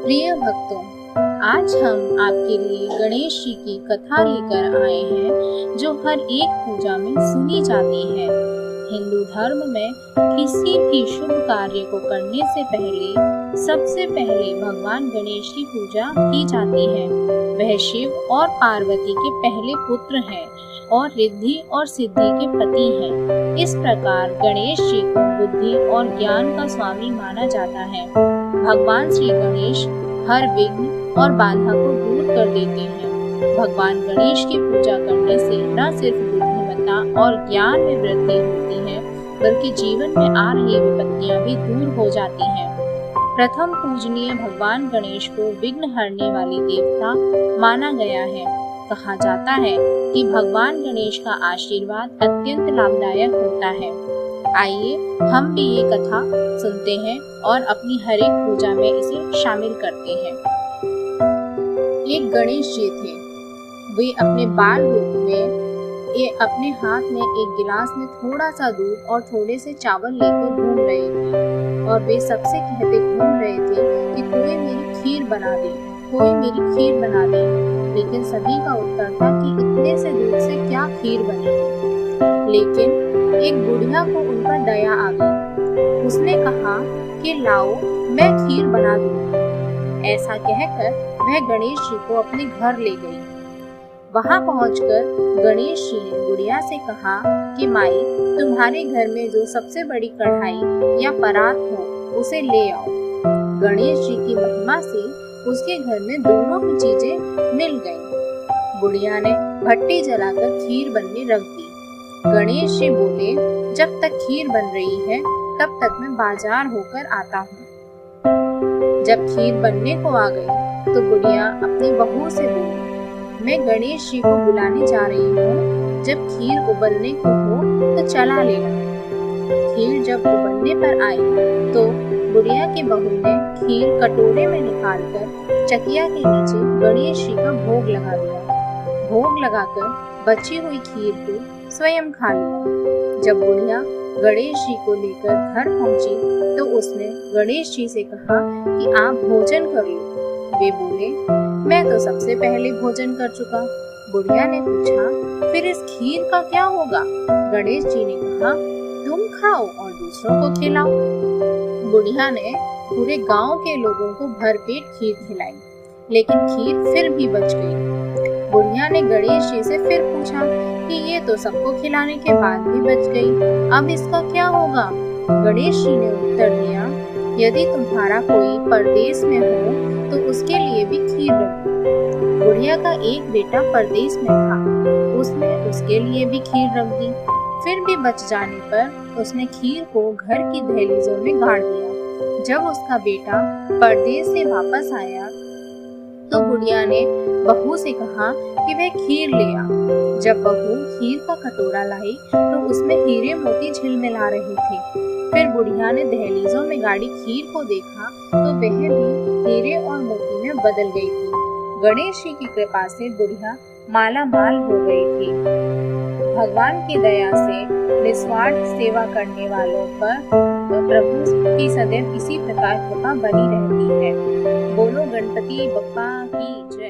प्रिय भक्तों, आज हम आपके लिए गणेश जी की कथा लेकर आए हैं जो हर एक पूजा में सुनी जाती है। हिंदू धर्म में किसी भी शुभ कार्य को करने से पहले सबसे पहले भगवान गणेश की पूजा की जाती है। वह शिव और पार्वती के पहले पुत्र हैं और रिद्धि और सिद्धि के पति हैं। इस प्रकार गणेश जी को बुद्धि और ज्ञान का स्वामी माना जाता है। भगवान श्री गणेश हर विघ्न और बाधा को दूर कर देते हैं। भगवान गणेश की पूजा करने से न सिर्फ बुद्धिमत्ता और ज्ञान में वृद्धि होती है, बल्कि जीवन में आ रही विपत्तियां भी दूर हो जाती हैं। प्रथम पूजनीय भगवान गणेश को विघ्न हरने वाले देवता माना गया है। कहा जाता है कि भगवान गणेश का आशीर्वाद अत्यंत लाभदायक होता है। आइए हम भी ये कथा सुनते हैं और अपनी हर एक पूजा में इसे शामिल करते हैं। एक गणेश जी थे। वे अपने बाल रूप में अपने हाथ में एक गिलास में थोड़ा सा दूध और थोड़े से चावल लेकर घूम रहे थे और वे सबसे कहते घूम रहे थे कि कोई मेरी खीर बना दे, कोई मेरी खीर बना दे। लेकिन सभी का उत्तर था कि इतने से दूध से क्या खीर बनेगी। लेकिन एक बुढ़िया को उन पर दया आ गई। उसने कहा कि लाओ, मैं खीर बना दूंगी। ऐसा कहकर वह गणेश जी को अपने घर ले गई। वहां पहुंचकर गणेश जी ने बुढ़िया से कहा कि माई, तुम्हारे घर में जो सबसे बड़ी कढ़ाई या परात हो उसे ले आओ। गणेश जी की महिमा से उसके घर में दोनों ही चीजें मिल गईं। बुढ़िया ने भट्टी जलाकर खीर बनने रख दी। गणेश जी बोले, जब तक खीर बन रही है तब तक मैं बाजार होकर आता हूँ। जब खीर बनने को आ गई तो बुढ़िया अपनी बहू से बोली, मैं गणेश जी को बुलाने जा रही हूँ, जब खीर उबलने को हो तो चला लेना। खीर जब उबलने पर आई तो बुढ़िया की बहू ने खीर कटोरे में निकालकर चकिया के नीचे गणेश जी का भोग लगा दिया। भोग लगाकर बची हुई खीर को स्वयं खा लिया। जब बुढ़िया गणेश जी को लेकर घर पहुंची तो उसने गणेश जी से कहा कि आप भोजन कर लो। वे बोले, मैं तो सबसे पहले भोजन कर चुका। बुढ़िया ने पूछा, फिर इस खीर का क्या होगा? गणेश जी ने कहा, तुम खाओ और दूसरों को खिलाओ। बुढ़िया ने पूरे गांव के लोगों को भरपेट खीर खिलाई, लेकिन खीर फिर भी बच गई। बुढ़िया ने गणेश जी से फिर पूछा कि ये तो सबको खिलाने के बाद भी बच गई, अब इसका क्या होगा? गणेश जी ने उत्तर दिया, यदि तुम्हारा कोई परदेश में हो तो उसके लिए भी खीर रख दो। बुढ़िया का एक बेटा परदेश में था, उसने उसके लिए भी खीर रख दी। फिर भी बच जाने पर उसने खीर को घर की दहलीजों में गाड़ दिया। जब उसका बेटा परदेश से वापस आया तो बुढ़िया ने बहू से कहा कि वह खीर ले आ। जब बहू खीर का कटोरा लाई तो उसमें हीरे मोती झिलमिला रहे थे। फिर बुढ़िया ने दहलीजों में गाड़ी खीर को देखा तो वह भी हीरे और मोती में बदल गई थी। गणेश जी की कृपा से बुढ़िया माला माल हो गई थी। भगवान की दया से निस्वार्थ सेवा करने वालों पर प्रभु की सदैव इसी प्रकार कृपा बनी रहती है। बोलो गणपति बप्पा की जय।